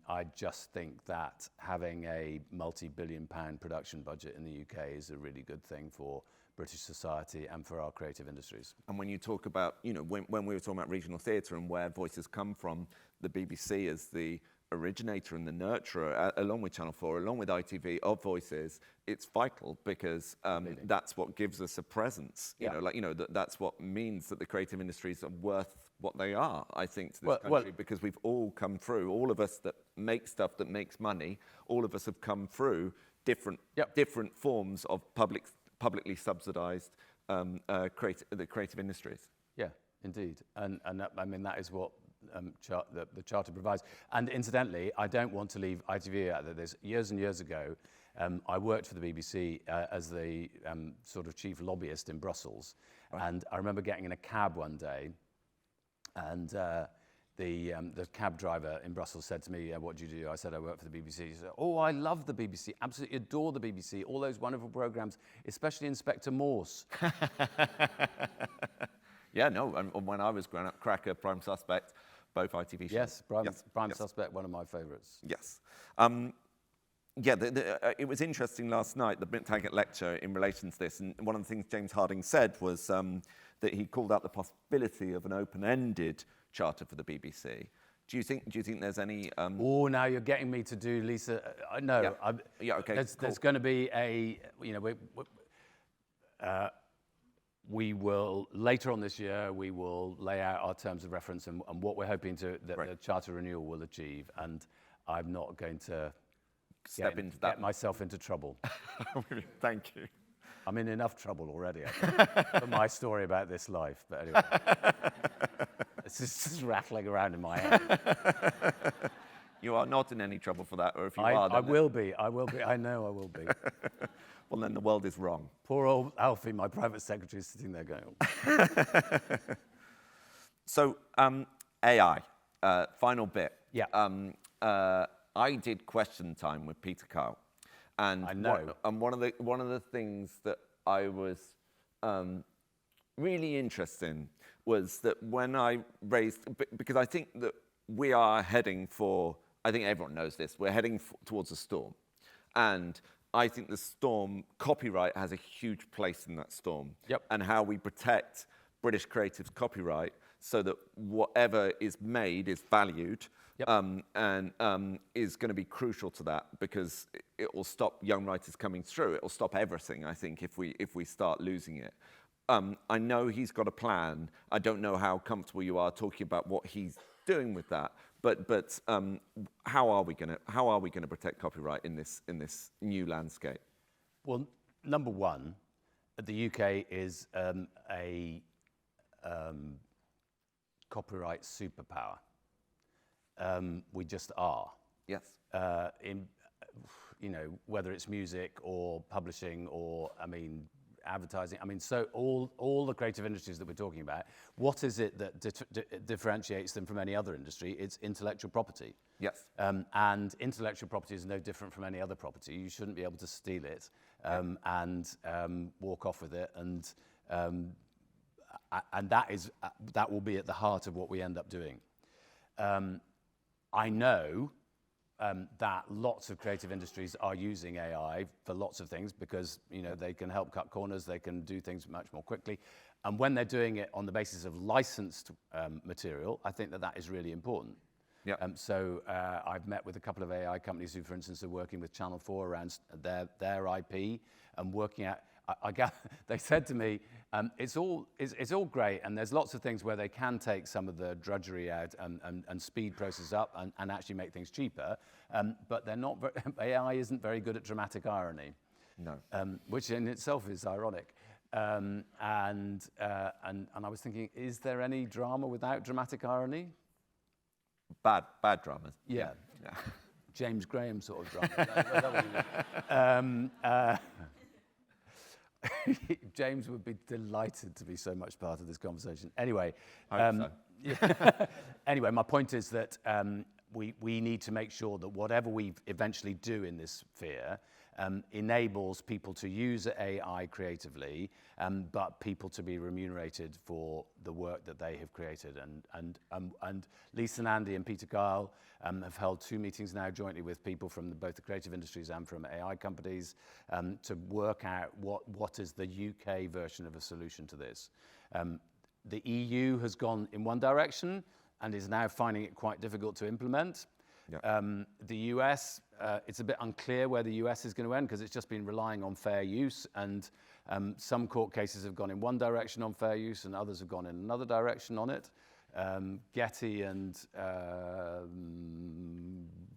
I just think that having a multi-billion-pound production budget in the UK is a really good thing for British society and for our creative industries. And when you talk about, when we were talking about regional theatre and where voices come from, the BBC is the originator and the nurturer, along with Channel 4, along with ITV, of voices. It's vital because that's what gives us a presence. That's what means that the creative industries are worth what they are, I think, to this country, because we've all come through, all of us that make stuff that makes money, all of us have come through different forms of publicly subsidised the creative industries. Yeah, indeed. And that is what the Charter provides. And incidentally, I don't want to leave ITV out there. There's years and years ago, I worked for the BBC as the sort of chief lobbyist in Brussels. Right. And I remember getting in a cab one day, and the cab driver in Brussels said to me, "What do you do?" I said, "I work for the BBC." He said, "Oh, I love the BBC, absolutely adore the BBC, all those wonderful programmes, especially Inspector Morse." Yeah, no, when I was growing up, Cracker, Prime Suspect, both ITV shows. Yes, Prime Suspect, one of my favourites. Yes. It was interesting last night, the MacTaggart Lecture in relation to this, and one of the things James Harding said was that he called out the possibility of an open-ended charter for the BBC. Do you think there's any? Oh, now you're getting me to do Lisa. No. Yeah. Okay. There's going to be a. We will later on this year. We will lay out our terms of reference and what we're hoping that the charter renewal will achieve. And I'm not going to Get myself into trouble. Thank you. I'm in enough trouble already, I think, for my story about this life. But anyway, it's just rattling around in my head. You are not in any trouble for that, or if you I are, will be. I will be. I know I will be. well, then the world is wrong. Poor old Alfie, my private secretary, is sitting there going. So, AI, final bit. Yeah. I did question time with Peter Kyle, and I know. one of the things that I was really interested in was that when I raised, because I think that we are heading for, I think everyone knows this, we're heading towards a storm, and I think the storm, copyright has a huge place in that storm. Yep. And how we protect British creatives' copyright so that whatever is made is valued. Yep. And is going to be crucial to that, because it will stop young writers coming through. It will stop everything, I think, if we start losing it. I know he's got a plan. I don't know how comfortable you are talking about what he's doing with that. But how are we going to protect copyright in this new landscape? Well, number one, the UK is a copyright superpower. We just are. Yes. Whether it's music or publishing or, advertising. So all the creative industries that we're talking about, what is it that differentiates them from any other industry? It's intellectual property. Yes. And intellectual property is no different from any other property. You shouldn't be able to steal it and walk off with it. And that will be at the heart of what we end up doing. I know that lots of creative industries are using AI for lots of things, because they can help cut corners, they can do things much more quickly, and when they're doing it on the basis of licensed material, I think that is really important. Yeah. So I've met with a couple of AI companies who, for instance, are working with Channel 4 around their IP and working out. They said to me, it's all great, and there's lots of things where they can take some of the drudgery out and speed processes up and actually make things cheaper, but they're not. AI isn't very good at dramatic irony. No. Which in itself is ironic. And I was thinking, is there any drama without dramatic irony? Bad dramas. Yeah. Yeah. James Graham sort of drama. James would be delighted to be so much part of this conversation. Anyway, anyway, my point is that we need to make sure that whatever we eventually do in this sphere enables people to use AI creatively, but people to be remunerated for the work that they have created. And Lisa and Andy and Peter Kyle have held 2 meetings now jointly with people from both the creative industries and from AI companies to work out what is the UK version of a solution to this. The EU has gone in one direction and is now finding it quite difficult to implement. Yeah. The US, it's a bit unclear where the US is going to end, because it's just been relying on fair use, and some court cases have gone in one direction on fair use and others have gone in another direction on it. Getty and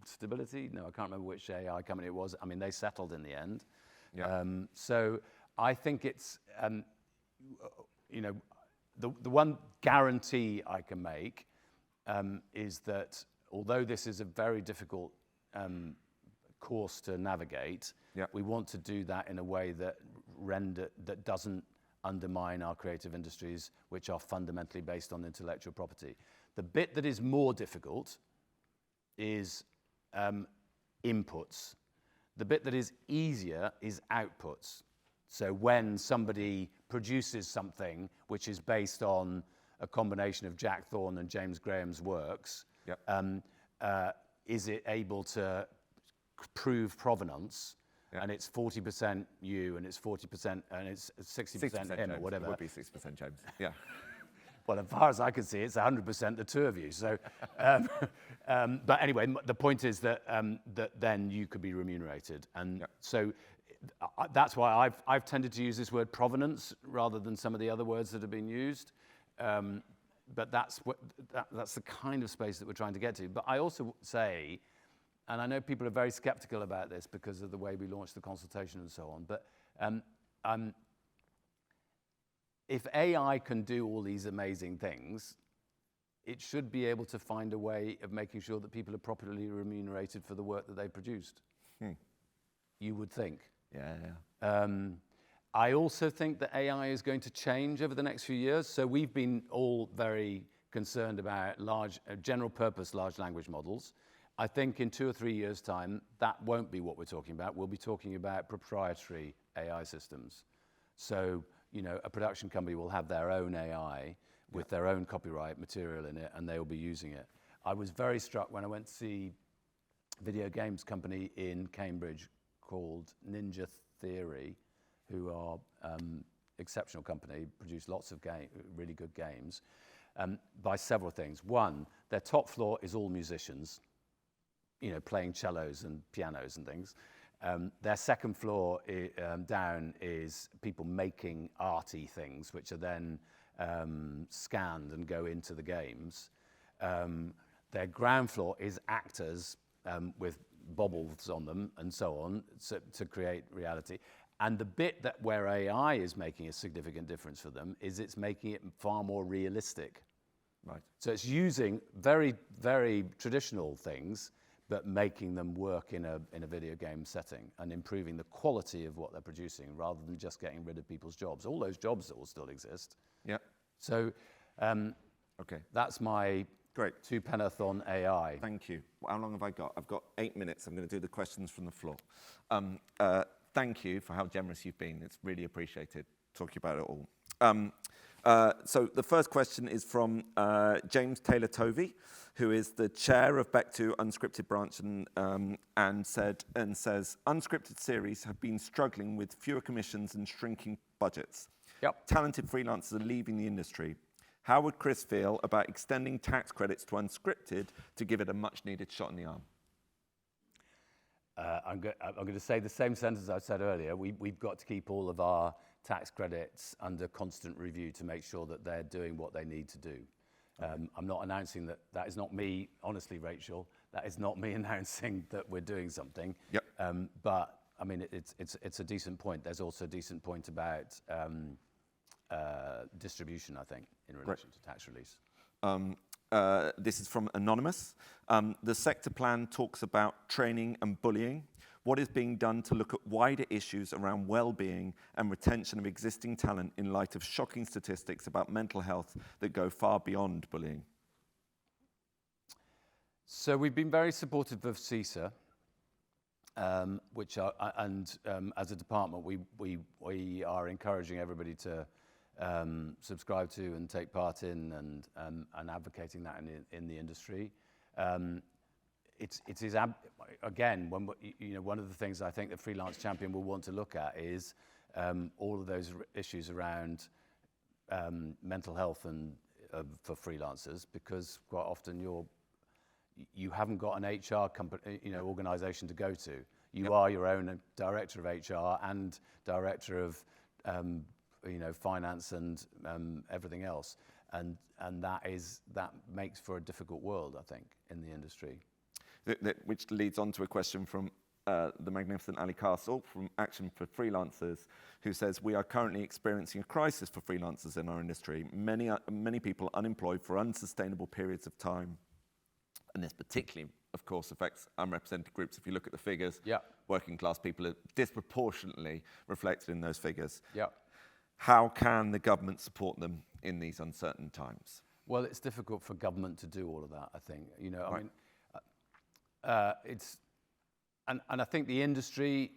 Stability, no, I can't remember which AI company it was. They settled in the end. Yeah. So I think it's, the one guarantee I can make is that although this is a very difficult course to navigate, yeah, we want to do that in a way that doesn't undermine our creative industries, which are fundamentally based on intellectual property. The bit that is more difficult is inputs. The bit that is easier is outputs. So when somebody produces something which is based on a combination of Jack Thorne and James Graham's works, yep, is it able to prove provenance? Yeah. And it's 40% you, and it's 40%, and it's 60% him, James, or whatever. It would be 60% James. Yeah. Well, as far as I can see, it's 100% the two of you. So, but anyway, the point is that that then you could be remunerated, and yep, so that's why I've tended to use this word provenance rather than some of the other words that have been used. But that's the kind of space that we're trying to get to. But I also say I know people are very skeptical about this because of the way we launched the consultation and so on, but if AI can do all these amazing things, it should be able to find a way of making sure that people are properly remunerated for the work that they produced. You would think. Yeah. I also think that AI is going to change over the next few years. So we've been all very concerned about general purpose large language models. I think in 2 or 3 years' time, that won't be what we're talking about. We'll be talking about proprietary AI systems. So, a production company will have their own AI with their own copyright material in it, and they will be using it. I was very struck when I went to see a video games company in Cambridge called Ninja Theory, who are exceptional company, produce lots of really good games, by several things. One, their top floor is all musicians, playing cellos and pianos and things. Their second floor down is people making arty things, which are then scanned and go into the games. Their ground floor is actors with bobbles on them and so on to create reality. And the bit where AI is making a significant difference for them is it's making it far more realistic. Right. So it's using very, very traditional things, but making them work in a video game setting and improving the quality of what they're producing rather than just getting rid of people's jobs. All those jobs that will still exist. Yeah. So okay. That's my Great. 2 penneth on AI. Thank you. How long have I got? I've got 8 minutes. I'm going to do the questions from the floor. Thank you for how generous you've been. It's really appreciated talking about it all. So the first question is from James Taylor-Tovey, who is the chair of Back2 Unscripted Branch and says, unscripted series have been struggling with fewer commissions and shrinking budgets. Yep. Talented freelancers are leaving the industry. How would Chris feel about extending tax credits to unscripted to give it a much-needed shot in the arm? I'm going to say the same sentence I said earlier. We've got to keep all of our tax credits under constant review to make sure that they're doing what they need to do. I'm not announcing that. That is not me, honestly, Rachel. That is not me announcing that we're doing something. Yep. But I mean, it's a decent point. There's also a decent point about distribution, I think, in relation to tax release. This is from Anonymous. The sector plan talks about training and bullying. What is being done to look at wider issues around well-being and retention of existing talent in light of shocking statistics about mental health that go far beyond bullying? So we've been very supportive of CISA, as a department, we are encouraging everybody to subscribe to and take part in and advocating that in the industry. It is again, one of the things I think the Freelance Champion will want to look at is all of those issues around mental health and for freelancers, because quite often you haven't got an HR company, organization to go to. You are your own director of HR and director of finance and everything else, and that makes for a difficult world, I think, in the industry. Which leads on to a question from the magnificent Ali Castle from Action for Freelancers, who says, we are currently experiencing a crisis for freelancers in our industry. Many people unemployed for unsustainable periods of time. And this particularly, of course, affects unrepresented groups. If you look at the figures, working class people are disproportionately reflected in those figures. How can the government support them in these uncertain times? Well, it's difficult for government to do all of that, I think. I mean, and I think the industry,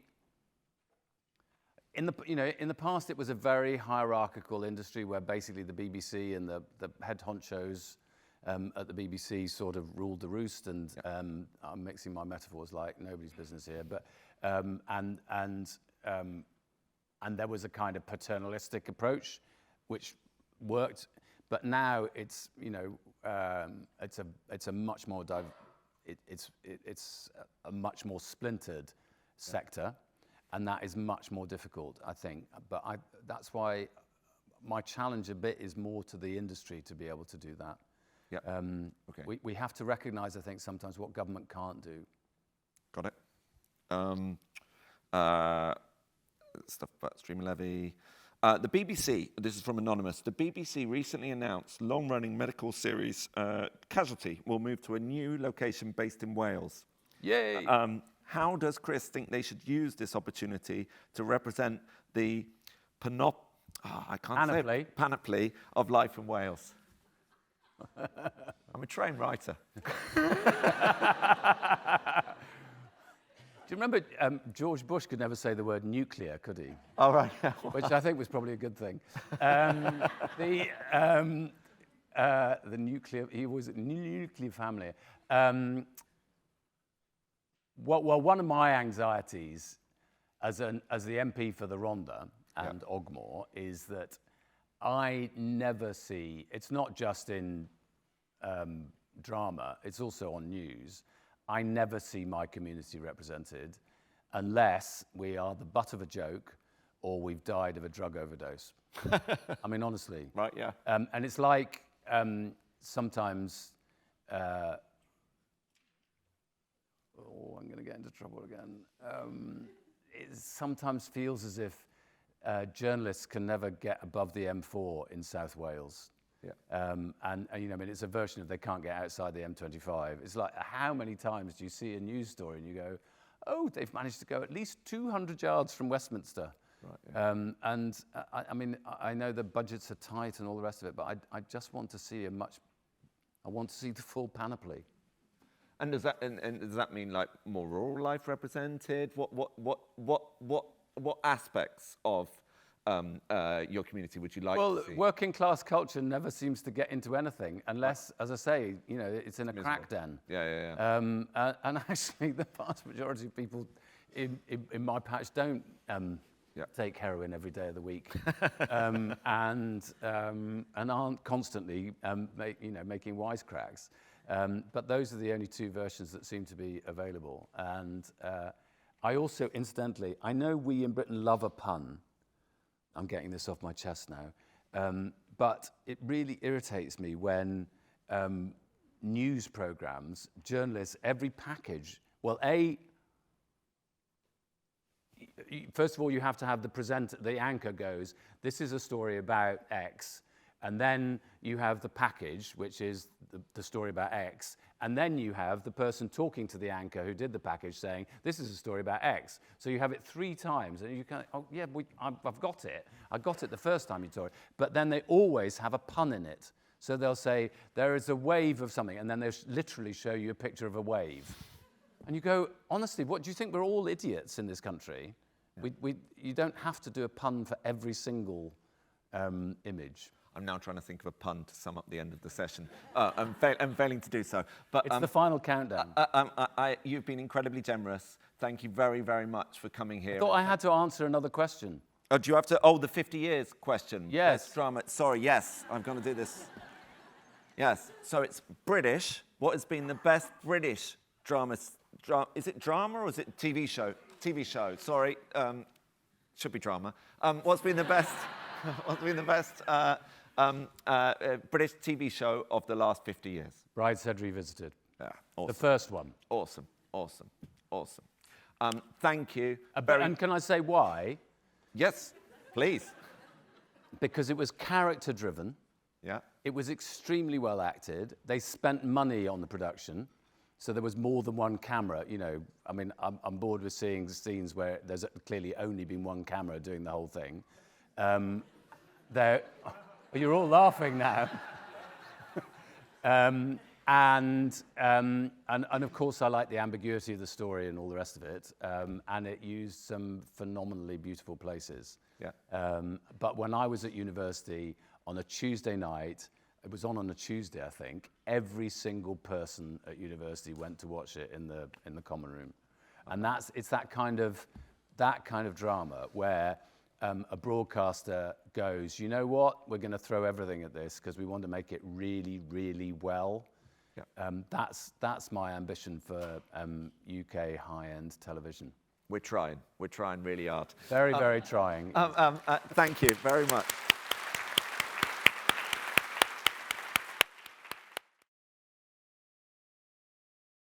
in the past, it was a very hierarchical industry where basically the BBC and the head honchos at the BBC sort of ruled the roost, and I'm mixing my metaphors like nobody's business here, but and there was a kind of paternalistic approach, which worked, but now it's a much more it's a much more splintered sector, and that is much more difficult, I think. But that's why my challenge a bit is more to the industry to be able to do that. We have to recognise, I think, sometimes what government can't do. Stuff about streaming levy. The BBC, this is from Anonymous, the BBC recently announced long-running medical series Casualty will move to a new location based in Wales. Yay! How does Chris think they should use this opportunity to represent the panoply of life in Wales? I'm a trained writer. Do you remember George Bush could never say the word nuclear, could he? Oh, right. Which I think was probably a good thing. The nuclear, he was a nuclear family. Well, one of my anxieties as the MP for the Rhondda and Ogmore is that I never see, it's not just in drama, it's also on news. I never see my community represented unless we are the butt of a joke or we've died of a drug overdose. I mean, honestly. Right, yeah. And it's like sometimes, I'm going to get into trouble again. It sometimes feels as if journalists can never get above the M4 in South Wales. Yeah. And you know, I mean, it's a version of they can't get outside the M25. It's like, how many times do you see a news story and you go, oh, they've managed to go at least 200 yards from Westminster. Right, yeah. I mean, I know the budgets are tight and all the rest of it, but I just want to see I want to see the full panoply. And does that mean like more rural life represented? What aspects of your community would you like to see? Well, working class culture never seems to get into anything unless, as I say, you know, it's in a crack den. Yeah. And actually, the vast majority of people in my patch don't take heroin every day of the week, and aren't constantly, making wisecracks. But those are the only two versions that seem to be available. And I also, incidentally, I know we in Britain love a pun. I'm getting this off my chest now. But it really irritates me when news programs, journalists, every package, first of all, you have to have the anchor goes, this is a story about X, and then you have the package, which is the story about X, and then you have the person talking to the anchor who did the package saying, this is a story about X. So you have it 3 times, and you can, I've got it. I got it the first time you told it. But then they always have a pun in it. So they'll say, there is a wave of something, and then they'll literally show you a picture of a wave. And you go, honestly, what do you think? We're all idiots in this country. Yeah. You don't have to do a pun for every single image. I'm now trying to think of a pun to sum up the end of the session. I'm failing to do so. But it's the final countdown. You've been incredibly generous. Thank you very, very much for coming here. I thought I had to answer another question. Oh, do you have to? Oh, the 50 years question. Yes. Best drama. Sorry, yes. I'm going to do this. Yes. So it's British. What has been the best British drama? Is it drama or is it TV show? TV show. Sorry. Should be drama. What's been the best? What's been the best British TV show of the last 50 years? Brideshead Revisited. Yeah, awesome. The first one. Awesome. Thank you. And can I say why? Yes, please. Because it was character-driven. Yeah. It was extremely well acted. They spent money on the production, so there was more than one camera. You know, I mean, I'm bored with seeing scenes where there's clearly only been one camera doing the whole thing. You're all laughing now. And of course, I like the ambiguity of the story and all the rest of it. And it used some phenomenally beautiful places. Yeah. But when I was at university on a Tuesday night, it was on a Tuesday, I think. Every single person at university went to watch it in the common room, and it's that kind of drama where a broadcaster goes, you know what, we're going to throw everything at this because we want to make it really, really well. Yeah. That's my ambition for UK high-end television. We're trying really hard. Very, very trying. Thank you very much.